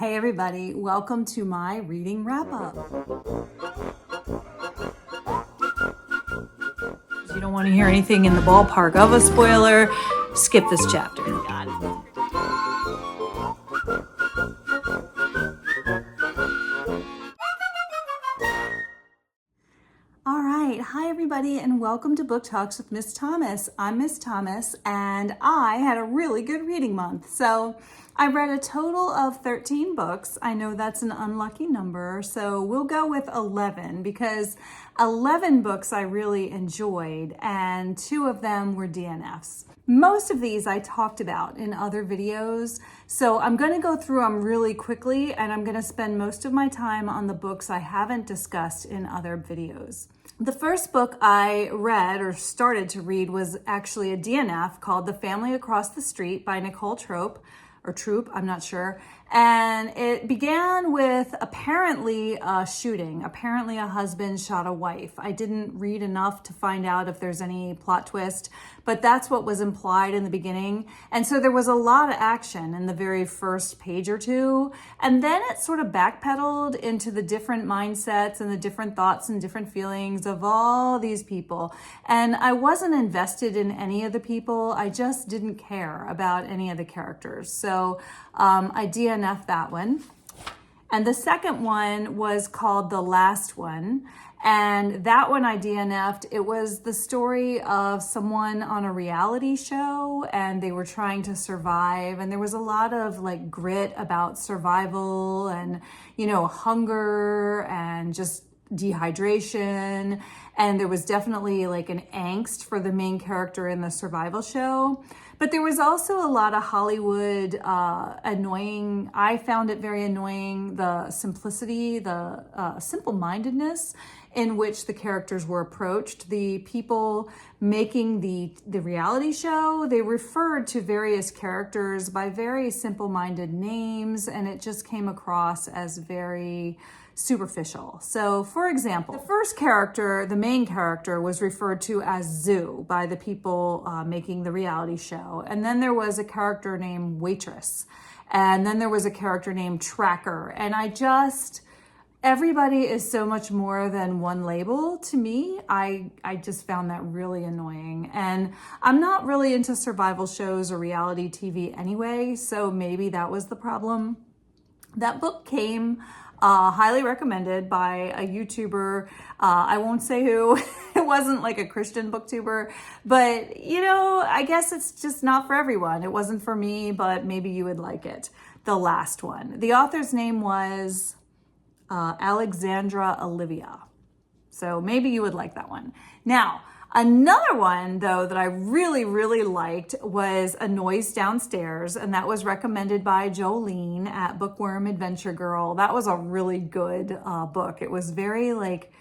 Hey everybody, welcome to my reading wrap-up. If you don't want to hear anything in the ballpark of a spoiler, skip this chapter. Got it. All right, hi everybody and welcome to Book Talks with Miss Thomas. I'm Miss Thomas and I had a really good reading month. So I read a total of 13 books. I know that's an unlucky number, so we'll go with 11 because 11 books I really enjoyed and 2 of them were DNFs. Most of these I talked about in other videos, so I'm going to go through them really quickly and I'm going to spend most of my time on the books I haven't discussed in other videos. The first book I read or started to read was actually a DNF called The Family Across the Street by Nicole Trope, or Troop, I'm not sure. And it began with apparently a shooting. Apparently a husband shot a wife. I didn't read enough to find out if there's any plot twist, but that's what was implied in the beginning. And so there was a lot of action in the very first page or two. And then it sort of backpedaled into the different mindsets and the different thoughts and different feelings of all these people. And I wasn't invested in any of the people. I just didn't care about any of the characters. So I DNF'd that one. And the second one was called The Last One. And that one I DNF'd. It was the story of someone on a reality show and they were trying to survive. And there was a lot of like grit about survival and, you know, hunger and just dehydration. And there was definitely like an angst for the main character in the survival show. But there was also a lot of Hollywood annoying. I found it very annoying, the simplicity, the simple-mindedness in which the characters were approached. The people making the reality show, they referred to various characters by very simple-minded names, and it just came across as very superficial. So for example, the first character, the main character, was referred to as Zoo by the people making the reality show. And then there was a character named Waitress. And then there was a character named Tracker. And everybody is so much more than one label to me. I just found that really annoying. And I'm not really into survival shows or reality TV anyway, so maybe that was the problem. That book came highly recommended by a YouTuber. I won't say who. It wasn't like a Christian booktuber, but you know, I guess it's just not for everyone. It wasn't for me, but maybe you would like it. The Last One. The author's name was Alexandra Olivia. So maybe you would like that one. Now, another one, though, that I really, really liked was A Noise Downstairs, and that was recommended by Jolene at Bookworm Adventure Girl. That was a really good book. It was very, like,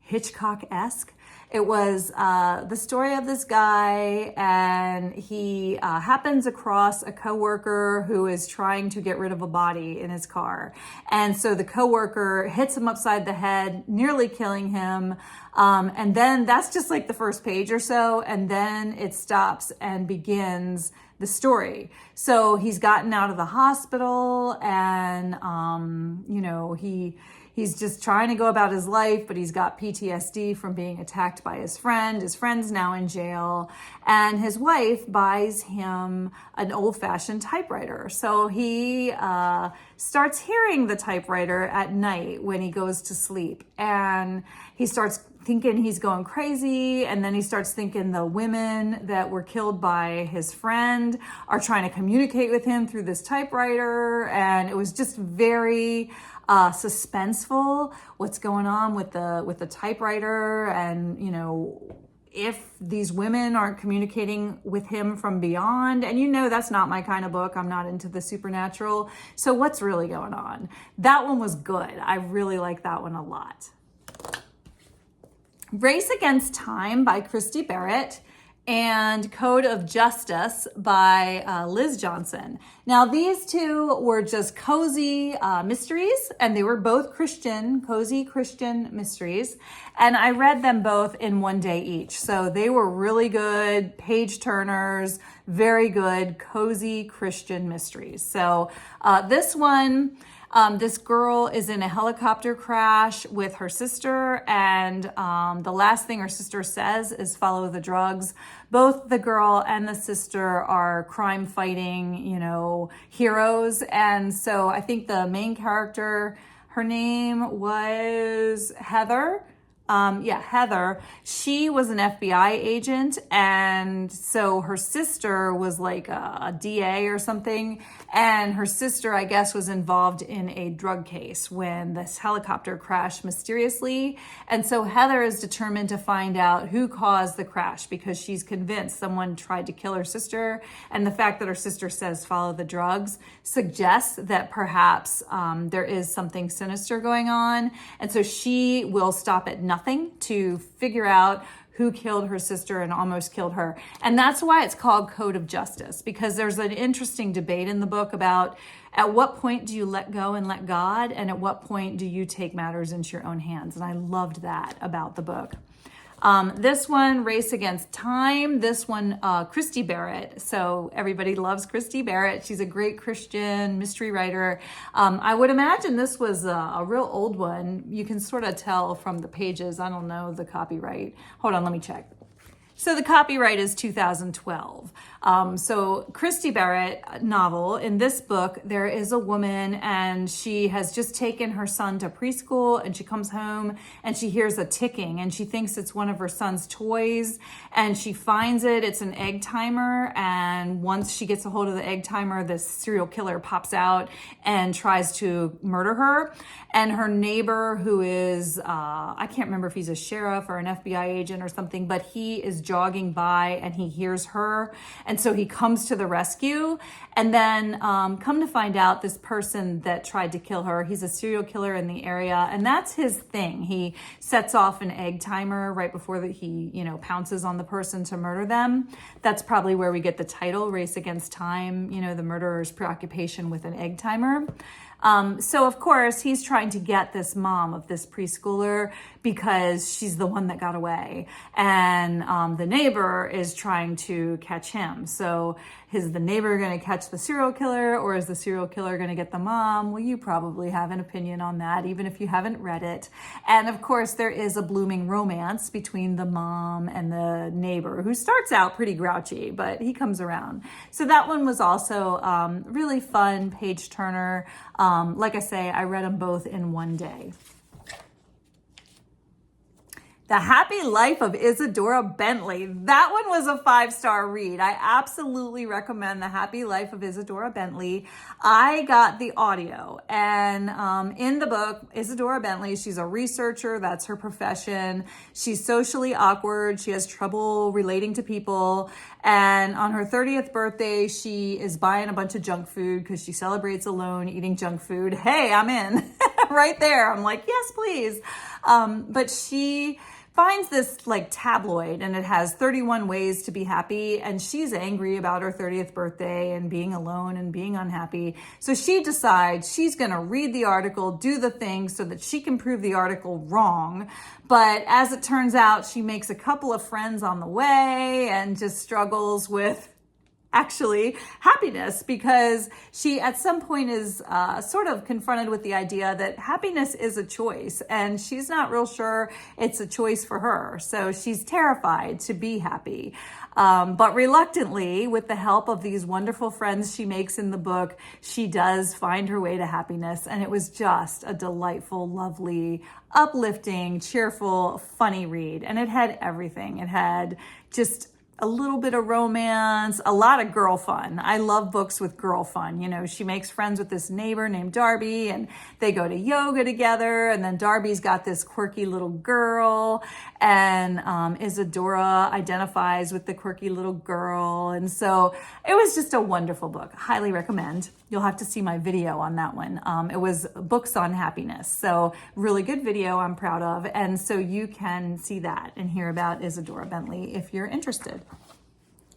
Hitchcock-esque. It was the story of this guy, and he happens across a coworker who is trying to get rid of a body in his car. And so the coworker hits him upside the head, nearly killing him. And then that's just like the first page or so. And then it stops and begins the story. So he's gotten out of the hospital and, you know, he's just trying to go about his life, but he's got PTSD from being attacked by his friend. His friend's now in jail, and his wife buys him an old-fashioned typewriter. So he starts hearing the typewriter at night when he goes to sleep, and he starts thinking he's going crazy, and then he starts thinking the women that were killed by his friend are trying to communicate with him through this typewriter, and it was just very suspenseful what's going on with the typewriter, and you know, if these women aren't communicating with him from beyond. And you know, that's not my kind of book. I'm not into the supernatural. So what's really going on? That one was good. I really like that one a lot. Race Against Time by Christy Barritt and Code of Justice by Liz Johnson. Now, these two were just cozy mysteries, and they were both Christian, cozy Christian mysteries. And I read them both in one day each. So they were really good page turners, very good cozy Christian mysteries. So this one, This girl is in a helicopter crash with her sister, and the last thing her sister says is follow the drugs. Both the girl and the sister are crime fighting, heroes. And so I think the main character, her name was Heather. Heather, she was an FBI agent, and so her sister was like a DA or something, and her sister, I guess, was involved in a drug case when this helicopter crashed mysteriously, and so Heather is determined to find out who caused the crash because she's convinced someone tried to kill her sister, and the fact that her sister says follow the drugs suggests that perhaps there is something sinister going on, and so she will stop at nothing to figure out who killed her sister and almost killed her. And that's why it's called Code of Justice, because there's an interesting debate in the book about at what point do you let go and let God, and at what point do you take matters into your own hands. And I loved that about the book. This one, Race Against Time. This one, Christy Barritt. So everybody loves Christy Barritt. She's a great Christian mystery writer. I would imagine this was a real old one. You can sort of tell from the pages. I don't know the copyright. Hold on, let me check. So the copyright is 2012. So Christy Barritt novel, in this book, there is a woman and she has just taken her son to preschool, and she comes home and she hears a ticking and she thinks it's one of her son's toys, and she finds it. It's an egg timer, and once she gets a hold of the egg timer, this serial killer pops out and tries to murder her. And her neighbor, who is, I can't remember if he's a sheriff or an FBI agent or something, but he is jogging by and he hears her. And so he comes to the rescue. And then come to find out, this person that tried to kill her, he's a serial killer in the area. And that's his thing. He sets off an egg timer right before he, pounces on the person to murder them. That's probably where we get the title, Race Against Time, the murderer's preoccupation with an egg timer. So of course he's trying to get this mom of this preschooler because she's the one that got away, and the neighbor is trying to catch him. So is the neighbor going to catch the serial killer, or is the serial killer going to get the mom? Well, you probably have an opinion on that, even if you haven't read it. And of course there is a blooming romance between the mom and the neighbor, who starts out pretty grouchy, but he comes around. So that one was also really fun, page turner. Like I say, I read them both in one day. The Happy Life of Isadora Bentley. That one was a 5-star read. I absolutely recommend The Happy Life of Isadora Bentley. I got the audio, and in the book, Isadora Bentley, she's a researcher. That's her profession. She's socially awkward. She has trouble relating to people. And on her 30th birthday, she is buying a bunch of junk food because she celebrates alone eating junk food. Hey, I'm in right there. I'm like, yes, please. But she finds this tabloid, and it has 31 ways to be happy, and she's angry about her 30th birthday and being alone and being unhappy. So she decides she's going to read the article, do the thing so that she can prove the article wrong. But as it turns out, she makes a couple of friends on the way and just struggles with actually happiness, because she at some point is sort of confronted with the idea that happiness is a choice, and she's not real sure it's a choice for her. So she's terrified to be happy. But reluctantly, with the help of these wonderful friends she makes in the book, she does find her way to happiness. And it was just a delightful, lovely, uplifting, cheerful, funny read. And it had everything. It had just a little bit of romance, a lot of girl fun. I love books with girl fun. She makes friends with this neighbor named Darby, and they go to yoga together. And then Darby's got this quirky little girl, and Isadora identifies with the quirky little girl. And so it was just a wonderful book. Highly recommend. You'll have to see my video on that one. It was Books on Happiness. So really good video, I'm proud of. And so you can see that and hear about Isadora Bentley if you're interested.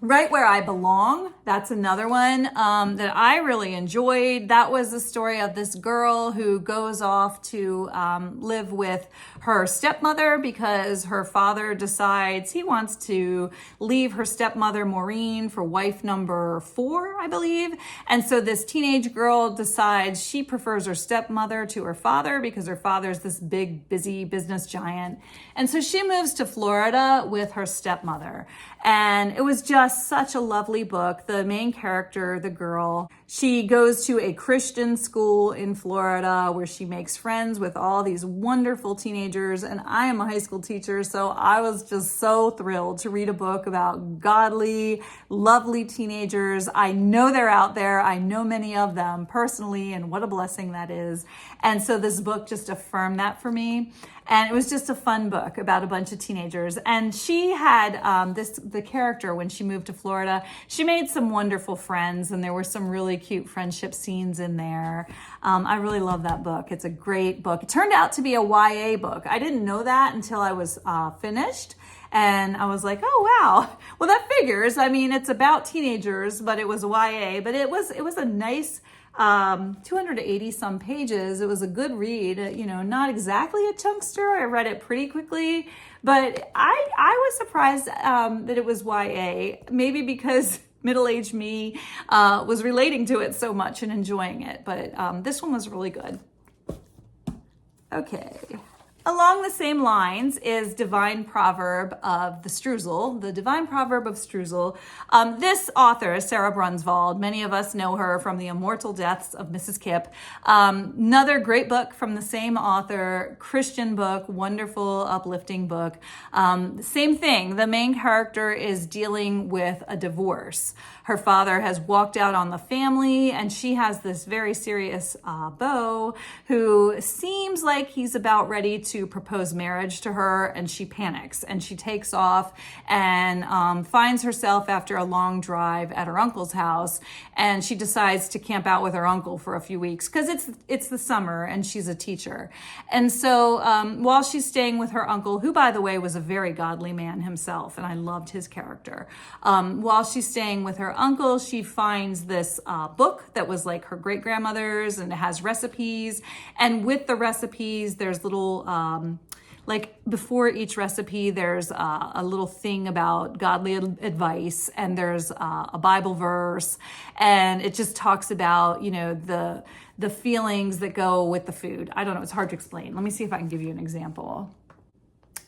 Right Where I Belong, that's another one that I really enjoyed. That was the story of this girl who goes off to live with her stepmother because her father decides he wants to leave her stepmother Maureen for wife number 4, I believe. And so this teenage girl decides she prefers her stepmother to her father because her father's this big, busy business giant. And so she moves to Florida with her stepmother. And it was just such a lovely book. The main character, the girl, she goes to a Christian school in Florida where she makes friends with all these wonderful teenagers. And I am a high school teacher, so I was just so thrilled to read a book about godly, lovely teenagers. I know they're out there. I know many of them personally, and what a blessing that is. And so this book just affirmed that for me. And it was just a fun book about a bunch of teenagers. And she had the character, when she moved to Florida, she made some wonderful friends, and there were some really cute friendship scenes in there. I really love that book. It's a great book. It turned out to be a YA book. I didn't know that until I was finished. And I was like, oh, wow. Well, that figures. I mean, it's about teenagers, but it was YA. But it was a nice 280 some pages. It was a good read, not exactly a chunkster. I read it pretty quickly, but I was surprised that it was YA, maybe because middle-aged me was relating to it so much and enjoying it. But this one was really good. Okay. Along the same lines is Divine Proverb of the Streusel, the Divine Proverb of Streusel. This author is Sara Brunsvold. Many of us know her from The Immortal Deaths of Mrs. Kipp. Another great book from the same author, Christian book, wonderful, uplifting book. Same thing, the main character is dealing with a divorce. Her father has walked out on the family, and she has this very serious beau who seems like he's about ready to propose marriage to her, and she panics and she takes off and finds herself after a long drive at her uncle's house, and she decides to camp out with her uncle for a few weeks because it's the summer and she's a teacher. And so while she's staying with her uncle, who by the way was a very godly man himself, and I loved his character, while she's staying with her uncle, she finds this book that was like her great-grandmother's, and it has recipes, and with the recipes there's little like before each recipe there's a little thing about godly advice, and there's a Bible verse, and it just talks about the feelings that go with the food. I don't know, it's hard to explain. Let me see if I can give you an example.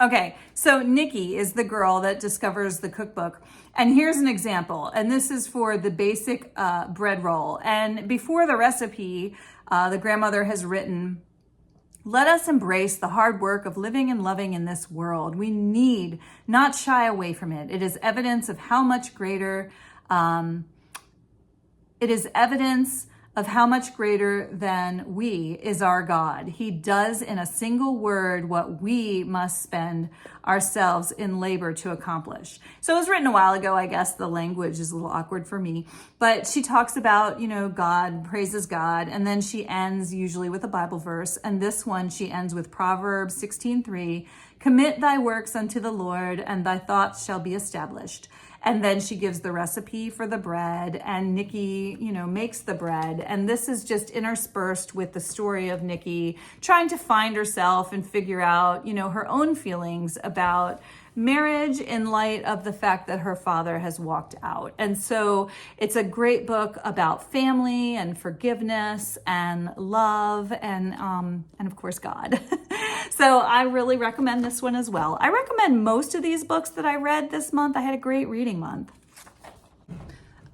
Okay, so Nikki is the girl that discovers the cookbook. And here's an example. And this is for the basic bread roll. And before the recipe, the grandmother has written, "Let us embrace the hard work of living and loving in this world. We need not shy away from it. It is evidence of how much greater than we is our God. He does in a single word what we must spend ourselves in labor to accomplish." So it was written a while ago. I guess the language is a little awkward for me, but she talks about, God, praises God. And then she ends usually with a Bible verse. And this one, she ends with Proverb 16:3, "Commit thy works unto the Lord, and thy thoughts shall be established." And then she gives the recipe for the bread, and Nikki, makes the bread. And this is just interspersed with the story of Nikki trying to find herself and figure out, her own feelings about marriage in light of the fact that her father has walked out. And so it's a great book about family and forgiveness and love and of course God. So I really recommend this one as well. I recommend most of these books that I read this month. I had a great reading month.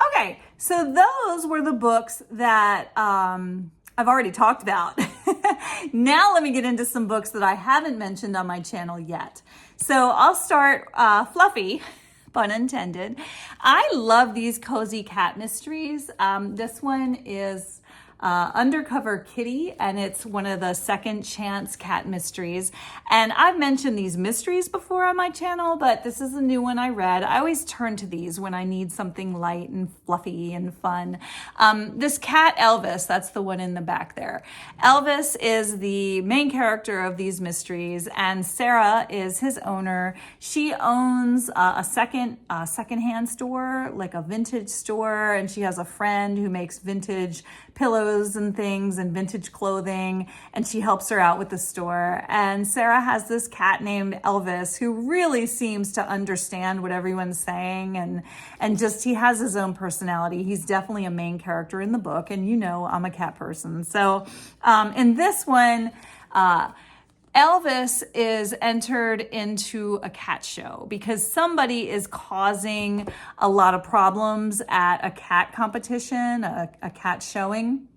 Okay, so those were the books that I've already talked about. Now let me get into some books that I haven't mentioned on my channel yet. So I'll start fluffy, pun intended. I love these cozy cat mysteries. This one is Undercover Kitty, and it's one of the second chance cat mysteries. And I've mentioned these mysteries before on my channel, but this is a new one I read. I always turn to these when I need something light and fluffy and fun. This cat, Elvis, that's the one in the back there. Elvis is the main character of these mysteries, and Sara is his owner. She owns a secondhand store, like a vintage store, and she has a friend who makes vintage pillows and things and vintage clothing, and she helps her out with the store. And Sara has this cat named Elvis who really seems to understand what everyone's saying, and just he has his own personality. He's definitely a main character in the book, and you know I'm a cat person. So in this one, Elvis is entered into a cat show because somebody is causing a lot of problems at a cat competition, a cat showing.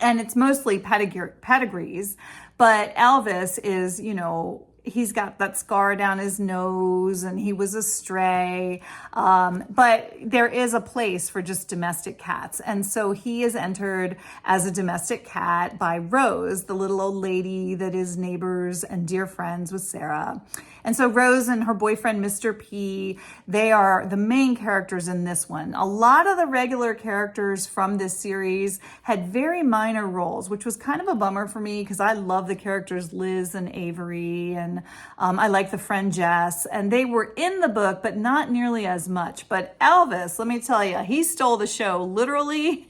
And it's mostly pedigrees, but Elvis is, you know, he's got that scar down his nose and he was a stray. But there is a place for just domestic cats. And so he is entered as a domestic cat by Rose, the little old lady that is neighbors and dear friends with Sara. And so Rose and her boyfriend, Mr. P, they are the main characters in this one. A lot of the regular characters from this series had very minor roles, which was kind of a bummer for me because I love the characters Liz and Avery, and I like the friend Jess, and they were in the book, but not nearly as much. But Elvis, let me tell you, he stole the show literally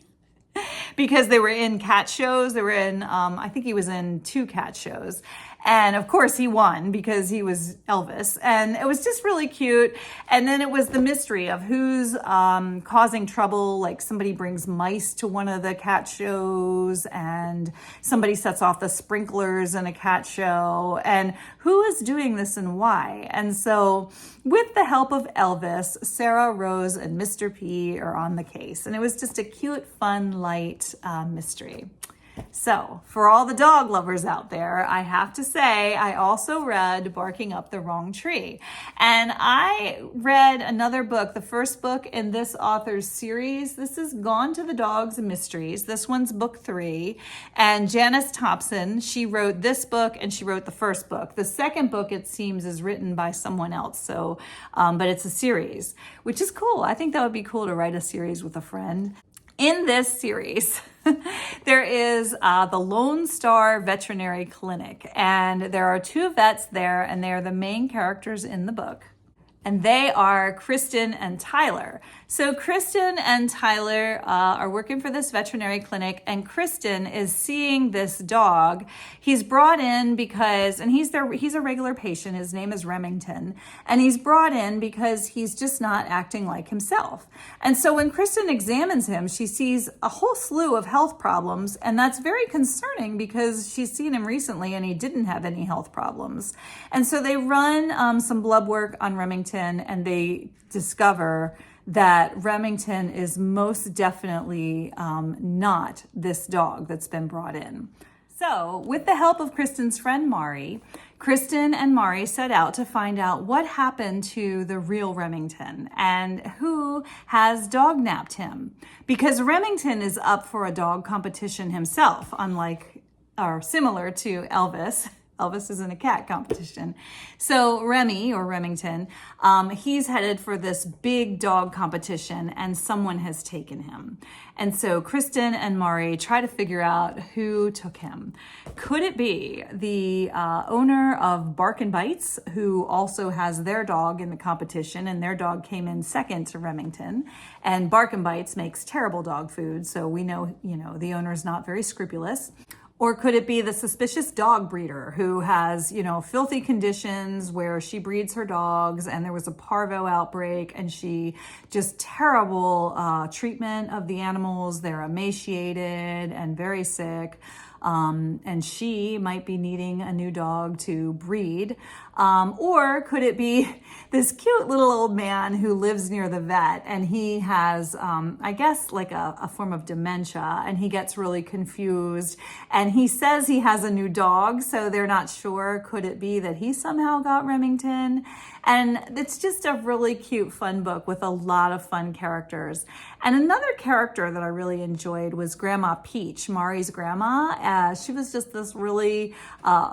because they were in cat shows. They were in, I think he was in 2 cat shows. And of course he won because he was Elvis, and it was just really cute. And then it was the mystery of who's causing trouble. Like somebody brings mice to one of the cat shows, and somebody sets off the sprinklers in a cat show, and who is doing this and why. And so with the help of Elvis, Sara, Rose, and Mr. P are on the case. And it was just a cute, fun, light mystery. So for all the dog lovers out there, I have to say I also read Barking Up the Wrong Tree. And I read another book, the first book in this author's series. This is Gone to the Dogs and Mysteries. This one's book 3. And Janice Thompson, she wrote this book and she wrote the first book. The second book, it seems, is written by someone else. So, but it's a series, which is cool. I think that would be cool to write a series with a friend. In this series, there is the Lone Star Veterinary Clinic, and there are 2 vets there, and they are the main characters in the book. And they are Kristen and Tyler. So Kristen and Tyler are working for this veterinary clinic, and Kristen is seeing this dog. He's brought in because, and he's a regular patient. His name is Remington, and he's brought in because he's just not acting like himself. And so when Kristen examines him, she sees a whole slew of health problems, and that's very concerning because she's seen him recently and he didn't have any health problems. And so they run some blood work on Remington, and they discover that Remington is most definitely not this dog that's been brought in. So with the help of Kristen's friend Mari, Kristen and Mari set out to find out what happened to the real Remington and who has dog napped him, because Remington is up for a dog competition himself, unlike or similar to Elvis. Elvis is in a cat competition. So Remy, or Remington, he's headed for this big dog competition, and someone has taken him. And so Kristen and Mari try to figure out who took him. Could it be the owner of Bark and Bites, who also has their dog in the competition, and their dog came in second to Remington? And Bark and Bites makes terrible dog food, so we know, the owner's not very scrupulous. Or could it be the suspicious dog breeder who has, filthy conditions where she breeds her dogs, and there was a parvo outbreak, and she just terrible treatment of the animals. They're emaciated and very sick. and she might be needing a new dog to breed. Or could it be this cute little old man who lives near the vet, and he has, I guess, like a form of dementia, and he gets really confused, and he says he has a new dog, so they're not sure. Could it be that he somehow got Remington? And it's just a really cute, fun book with a lot of fun characters. And another character that I really enjoyed was Grandma Peach, Mari's grandma. She was just this really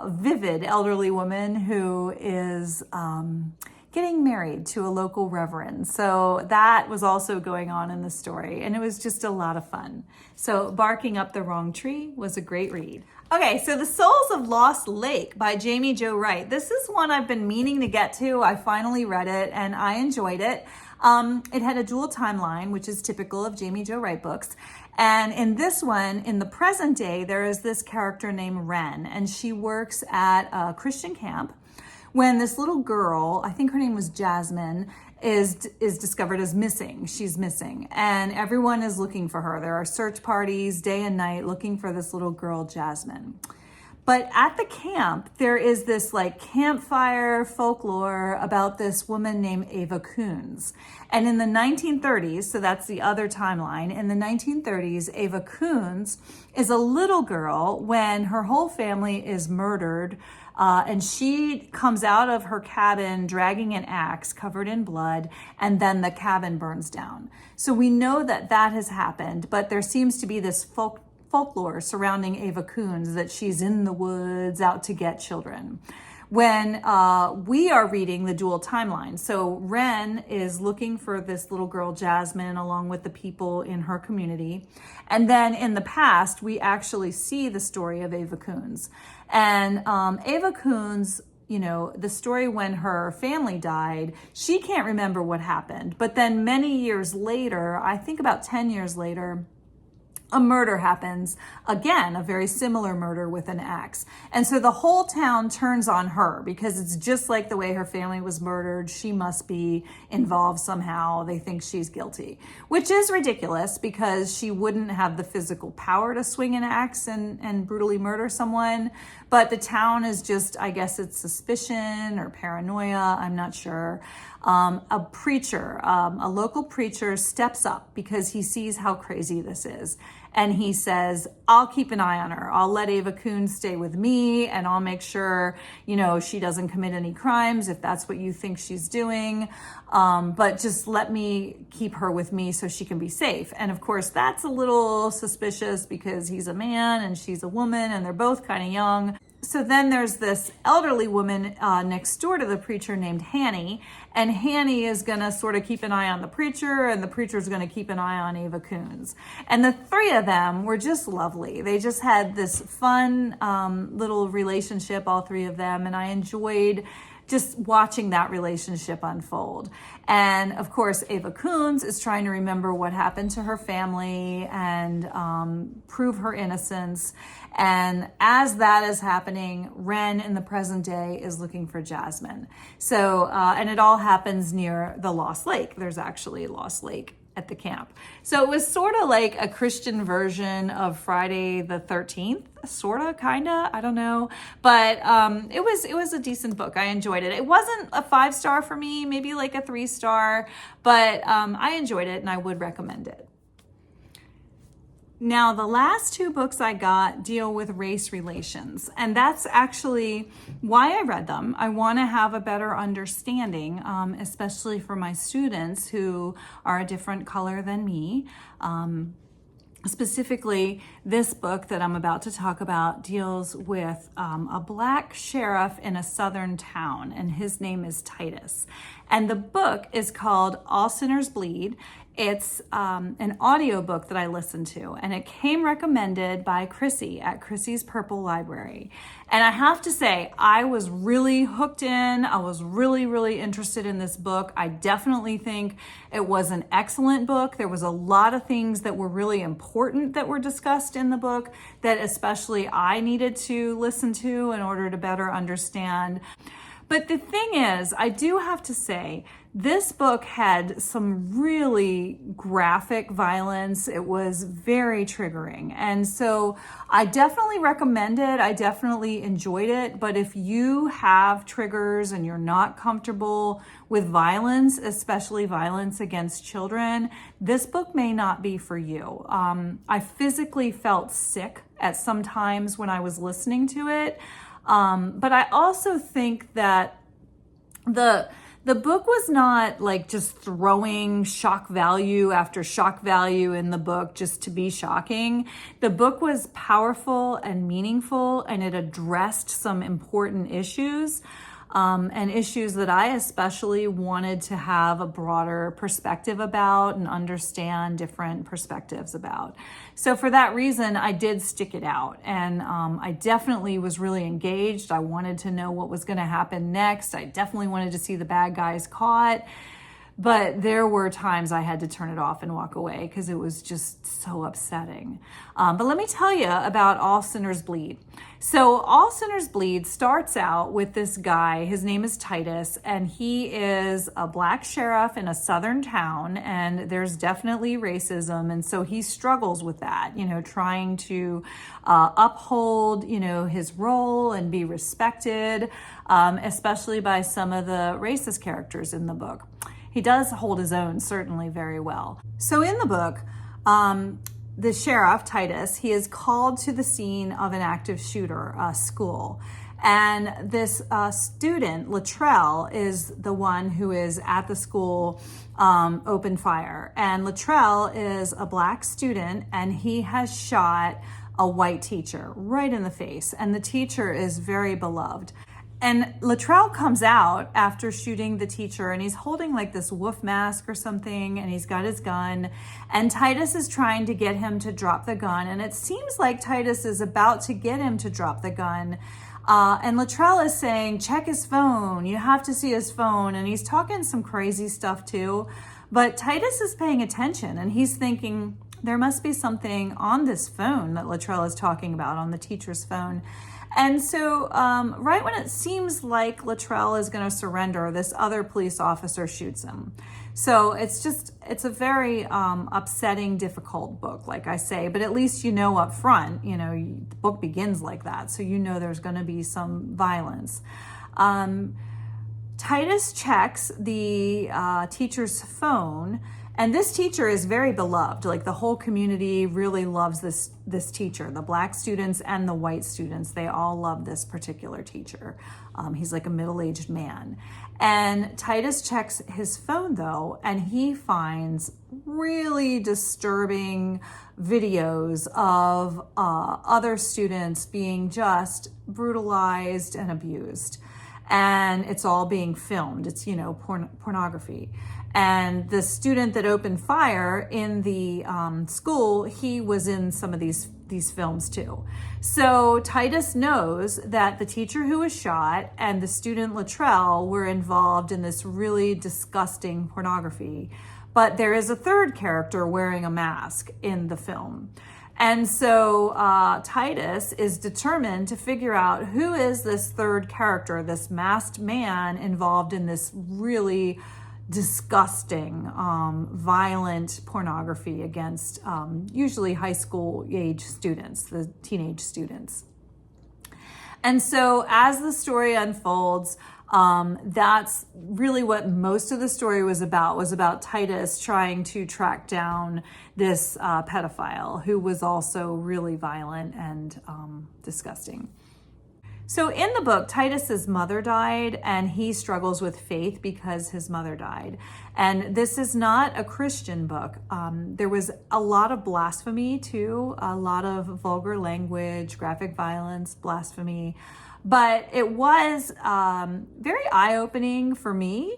vivid elderly woman who is getting married to a local reverend. So that was also going on in the story, and it was just a lot of fun. So Barking Up the Wrong Tree was a great read. Okay, so The Souls of Lost Lake by Jaime Jo Wright. This is one I've been meaning to get to. I finally read it and I enjoyed it. It had a dual timeline, which is typical of Jaime Jo Wright books. And in this one, in the present day, there is this character named Wren, and she works at a Christian camp when this little girl, I think her name was Jasmine, is discovered as missing. She's missing, and everyone is looking for her. There are search parties day and night looking for this little girl, Jasmine. But at the camp, there is this like campfire folklore about this woman named Ava Coons. And in the 1930s, so that's the other timeline, in the 1930s, Ava Coons is a little girl when her whole family is murdered. And she comes out of her cabin dragging an axe covered in blood, and then the cabin burns down. So we know that that has happened, but there seems to be this folklore surrounding Ava Coons that she's in the woods out to get children. When we are reading the dual timeline, so Wren is looking for this little girl, Jasmine, along with the people in her community. And then in the past, we actually see the story of Ava Coons. And Ava Coons, you know, the story when her family died, she can't remember what happened. But then many years later, I think about 10 years later, a murder happens, again, a very similar murder with an axe. And so the whole town turns on her because it's just like the way her family was murdered. She must be involved somehow. They think she's guilty, which is ridiculous because she wouldn't have the physical power to swing an axe and brutally murder someone. But the town is just, I guess it's suspicion or paranoia, I'm not sure. A preacher, a local preacher steps up because he sees how crazy this is. And he says, I'll keep an eye on her. I'll let Ava Coons stay with me, and I'll make sure, you know, she doesn't commit any crimes if that's what you think she's doing. But just let me keep her with me so she can be safe. And of course, that's a little suspicious because he's a man and she's a woman and they're both kind of young. So then there's this elderly woman next door to the preacher named Hanny, and Hanny is going to sort of keep an eye on the preacher, and the preacher is going to keep an eye on Ava Coons. And the three of them were just lovely. They just had this fun little relationship, all three of them, and I enjoyed just watching that relationship unfold. And of course, Ava Coons is trying to remember what happened to her family and prove her innocence. And as that is happening, Wren in the present day is looking for Jasmine. So, and it all happens near the Lost Lake. There's actually a Lost Lake at the camp. So it was sort of like a Christian version of Friday the 13th, sort of, kind of, I don't know. But it was a decent book. I enjoyed it. It wasn't a 5-star for me, maybe like a 3-star, but I enjoyed it and I would recommend it. Now, the last 2 books I got deal with race relations, and that's actually why I read them. I want to have a better understanding, especially for my students who are a different color than me. Specifically, this book that I'm about to talk about deals with a black sheriff in a southern town, and his name is Titus. And the book is called All Sinners Bleed. It's an audiobook that I listened to, and it came recommended by Chrissie at Chrissie's Purple Library. And I have to say, I was really hooked in. I was really, really interested in this book. I definitely think it was an excellent book. There was a lot of things that were really important that were discussed in the book that especially I needed to listen to in order to better understand. But the thing is, I do have to say, this book had some really graphic violence. It was very triggering. And so I definitely recommend it. I definitely enjoyed it. But if you have triggers and you're not comfortable with violence, especially violence against children, this book may not be for you. I physically felt sick at some times when I was listening to it. But I also think that the book was not like just throwing shock value after shock value in the book just to be shocking. The book was powerful and meaningful, and it addressed some important issues. And issues that I especially wanted to have a broader perspective about and understand different perspectives about. So for that reason, I did stick it out, and I definitely was really engaged. I wanted to know what was going to happen next. I definitely wanted to see the bad guys caught. But there were times I had to turn it off and walk away because it was just so upsetting. But let me tell you about All Sinners Bleed. So All Sinners Bleed starts out with this guy. His name is Titus, and he is a black sheriff in a southern town, and there's definitely racism. And so he struggles with that, trying to uphold, his role and be respected, especially by some of the racist characters in the book. He does hold his own certainly very well. So in the book, the sheriff, Titus, he is called to the scene of an active shooter school. And this student, Luttrell, is the one who is at the school open fire. And Luttrell is a black student, and he has shot a white teacher right in the face. And the teacher is very beloved. And Luttrell comes out after shooting the teacher, and he's holding like this wolf mask or something, and he's got his gun, and Titus is trying to get him to drop the gun, and it seems like Titus is about to get him to drop the gun, and Luttrell is saying, check his phone, you have to see his phone, and he's talking some crazy stuff too, but Titus is paying attention, and he's thinking, there must be something on this phone that Luttrell is talking about, on the teacher's phone. And so right when it seems like Luttrell is going to surrender, this other police officer shoots him. So it's a very upsetting, difficult book, like I say, but at least up front, the book begins like that. So there's going to be some violence. Titus checks the teacher's phone. And this teacher is very beloved. Like the whole community really loves this teacher. The black students and the white students, they all love this particular teacher. He's like a middle-aged man. And Titus checks his phone though, and he finds really disturbing videos of other students being just brutalized and abused. And it's all being filmed. It's, pornography. And the student that opened fire in the school, he was in some of these films too. So Titus knows that the teacher who was shot and the student Luttrell were involved in this really disgusting pornography. But there is a third character wearing a mask in the film. And so Titus is determined to figure out who is this third character, this masked man involved in this really disgusting, violent pornography against usually high school age students, the teenage students. And so as the story unfolds, that's really what most of the story was about Titus trying to track down this pedophile who was also really violent and disgusting. So in the book, Titus's mother died, and he struggles with faith because his mother died. And this is not a Christian book. There was a lot of blasphemy too, a lot of vulgar language, graphic violence, blasphemy. But it was very eye-opening for me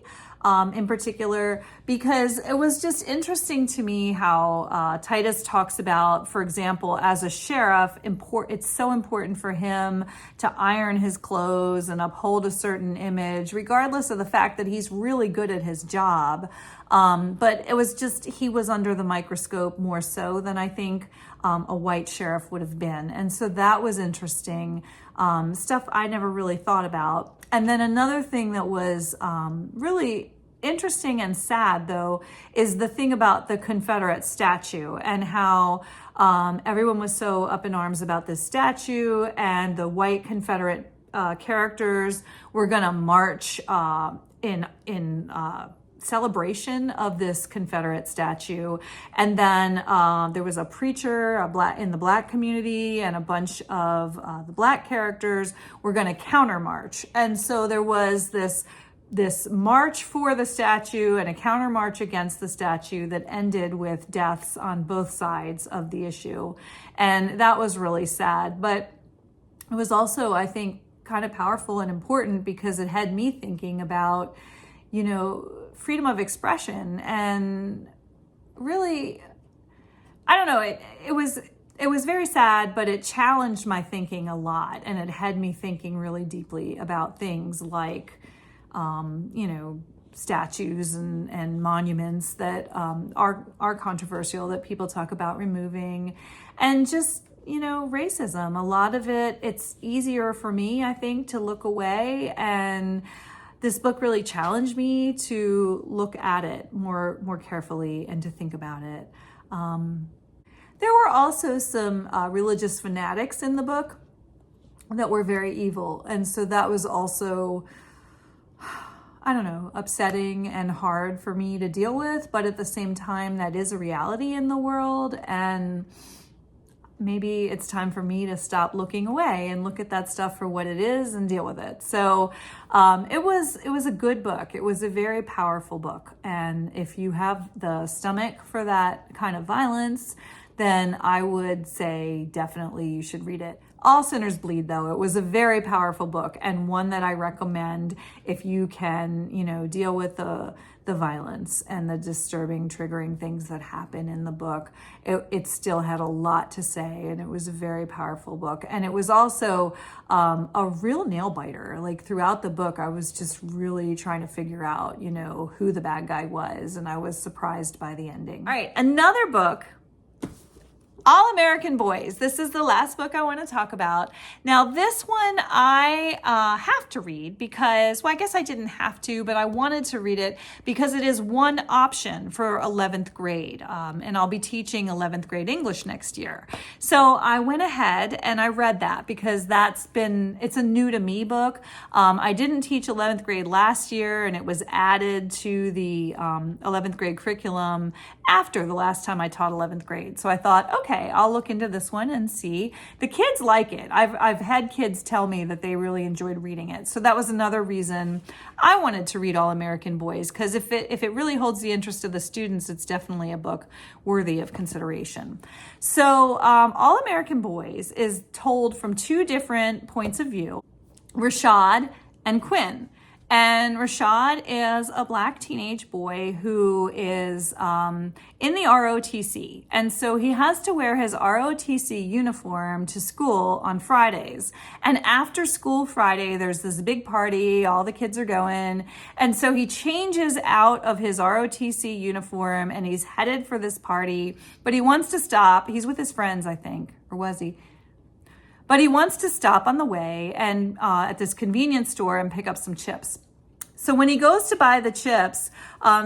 in particular, because it was just interesting to me how Titus talks about, for example, as a sheriff, it's so important for him to iron his clothes and uphold a certain image, regardless of the fact that he's really good at his job. But it was just, he was under the microscope more so than I think a white sheriff would have been. And so that was interesting, stuff I never really thought about. And then another thing that was really interesting and sad, though, is the thing about the Confederate statue and how everyone was so up in arms about this statue, and the white Confederate characters were going to march in celebration of this Confederate statue. And then there was a preacher in the black community, and a bunch of the black characters were going to counter march. And so there was this march for the statue and a counter march against the statue that ended with deaths on both sides of the issue. And that was really sad. But it was also, I think, kind of powerful and important because it had me thinking about, freedom of expression. And really, I don't know, it was very sad, but it challenged my thinking a lot. And it had me thinking really deeply about things like, statues and monuments that are controversial, that people talk about removing, and just, racism. A lot of it's easier for me, I think, to look away. And this book really challenged me to look at it more carefully and to think about it. There were also some religious fanatics in the book that were very evil. And so that was also, I don't know, upsetting and hard for me to deal with. But at the same time, that is a reality in the world. And maybe it's time for me to stop looking away and look at that stuff for what it is and deal with it. So it was a good book. It was a very powerful book. And if you have the stomach for that kind of violence, then I would say definitely you should read it. All Sinners Bleed, though. It was a very powerful book, and one that I recommend if you can, deal with the violence and the disturbing, triggering things that happen in the book. It still had a lot to say, and it was a very powerful book. And it was also a real nail biter. Like, throughout the book, I was just really trying to figure out, who the bad guy was, and I was surprised by the ending. All right, another book, All American Boys. This is the last book I want to talk about. Now, this one I have to read because, well, I guess I didn't have to, but I wanted to read it because it is one option for 11th grade. And I'll be teaching 11th grade English next year. So I went ahead and I read that because it's a new to me book. I didn't teach 11th grade last year, and it was added to the 11th grade curriculum after the last time I taught 11th grade. So I thought, okay, I'll look into this one and see. The kids like it. I've had kids tell me that they really enjoyed reading it. So that was another reason I wanted to read All American Boys, because if it really holds the interest of the students, it's definitely a book worthy of consideration. So All American Boys is told from two different points of view, Rashad and Quinn. And Rashad is a black teenage boy who is in the ROTC. And so he has to wear his ROTC uniform to school on Fridays. And after school Friday, there's this big party, all the kids are going. And so he changes out of his ROTC uniform and he's headed for this party. But he wants to stop. He's with his friends, I think, or was he? But he wants to stop on the way and at this convenience store and pick up some chips. So when he goes to buy the chips,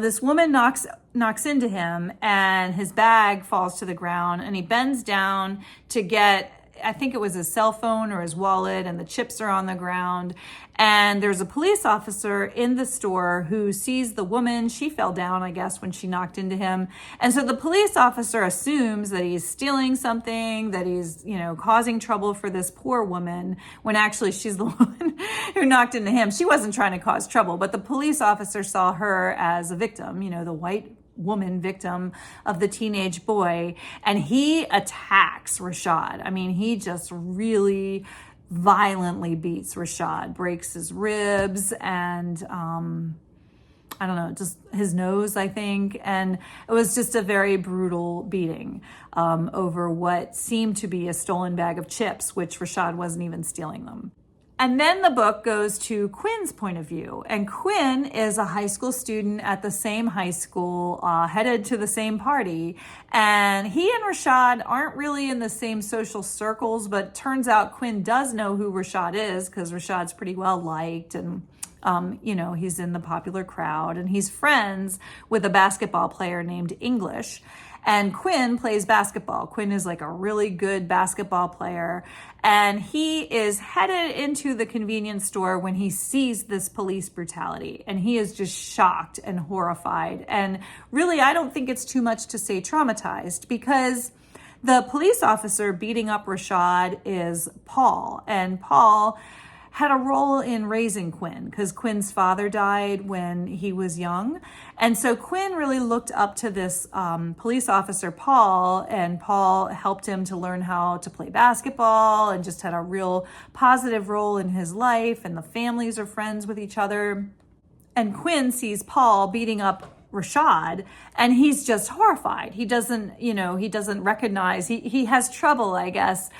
this woman knocks into him, and his bag falls to the ground, and he bends down to get, I think it was his cell phone or his wallet, and the chips are on the ground. And there's a police officer in the store who sees the woman. She fell down, I guess, when she knocked into him. And so the police officer assumes that he's stealing something, that he's, causing trouble for this poor woman, when actually she's the woman who knocked into him. She wasn't trying to cause trouble, but the police officer saw her as a victim, the white woman victim of the teenage boy, and he attacks Rashad. I mean, he just really violently beats Rashad, breaks his ribs and I don't know, just his nose, I think. And it was just a very brutal beating over what seemed to be a stolen bag of chips, which Rashad wasn't even stealing them. And then the book goes to Quinn's point of view. And Quinn is a high school student at the same high school, headed to the same party. And he and Rashad aren't really in the same social circles, but turns out Quinn does know who Rashad is because Rashad's pretty well liked, and he's in the popular crowd, and he's friends with a basketball player named English. And Quinn plays basketball. Quinn is like a really good basketball player. And he is headed into the convenience store when he sees this police brutality. And he is just shocked and horrified. And really, I don't think it's too much to say traumatized, because the police officer beating up Rashad is Paul. And Paul had a role in raising Quinn because Quinn's father died when he was young. And so Quinn really looked up to this police officer, Paul, and Paul helped him to learn how to play basketball and just had a real positive role in his life, and the families are friends with each other. And Quinn sees Paul beating up Rashad, and he's just horrified. He doesn't recognize, he has trouble, I guess,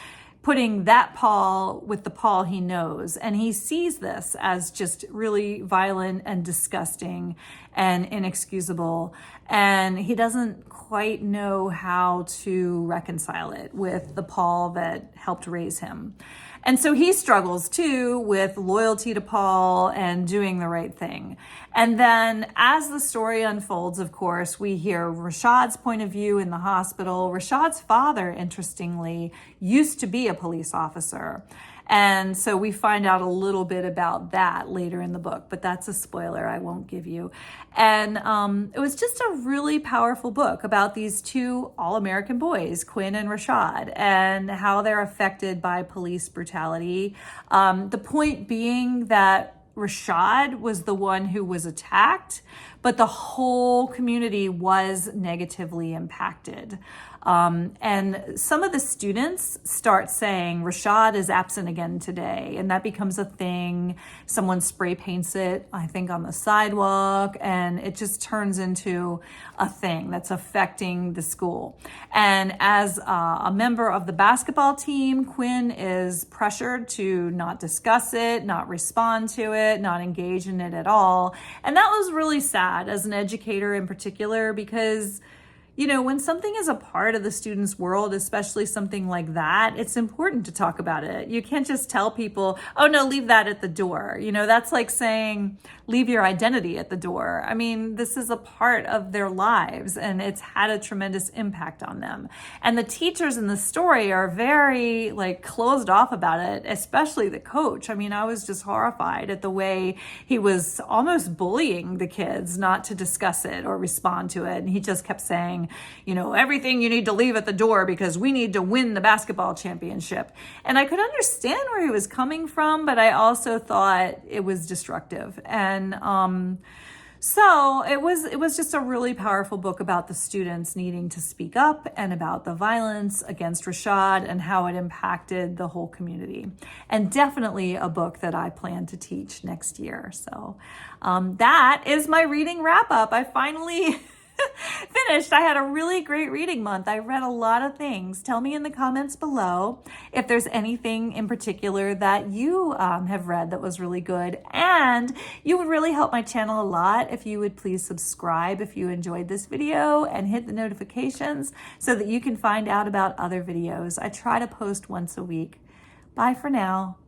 putting that Paul with the Paul he knows. And he sees this as just really violent and disgusting and inexcusable. And he doesn't quite know how to reconcile it with the Paul that helped raise him. And so he struggles too with loyalty to Paul and doing the right thing. And then as the story unfolds, of course, we hear Rashad's point of view in the hospital. Rashad's father, interestingly, used to be a police officer. And so we find out a little bit about that later in the book, but that's a spoiler I won't give you. And it was just a really powerful book about these two all-American boys, Quinn and Rashad, and how they're affected by police brutality. The point being that Rashad was the one who was attacked, but the whole community was negatively impacted. And some of the students start saying, Rashad is absent again today. And that becomes a thing. Someone spray paints it, I think, on the sidewalk. And it just turns into a thing that's affecting the school. And as a member of the basketball team, Quinn is pressured to not discuss it, not respond to it, not engage in it at all. And that was really sad as an educator in particular, because when something is a part of the student's world, especially something like that, it's important to talk about it. You can't just tell people, oh no, leave that at the door. That's like saying, leave your identity at the door. I mean, this is a part of their lives, and it's had a tremendous impact on them. And the teachers in the story are very closed off about it, especially the coach. I mean, I was just horrified at the way he was almost bullying the kids not to discuss it or respond to it. And he just kept saying, everything you need to leave at the door because we need to win the basketball championship. And I could understand where he was coming from, but I also thought it was destructive. And so it was just a really powerful book about the students needing to speak up and about the violence against Rashad and how it impacted the whole community. And definitely a book that I plan to teach next year. So that is my reading wrap up. I finally finished. I had a really great reading month. I read a lot of things. Tell me in the comments below if there's anything in particular that you have read that was really good. And you would really help my channel a lot if you would please subscribe if you enjoyed this video and hit the notifications so that you can find out about other videos. I try to post once a week. Bye for now.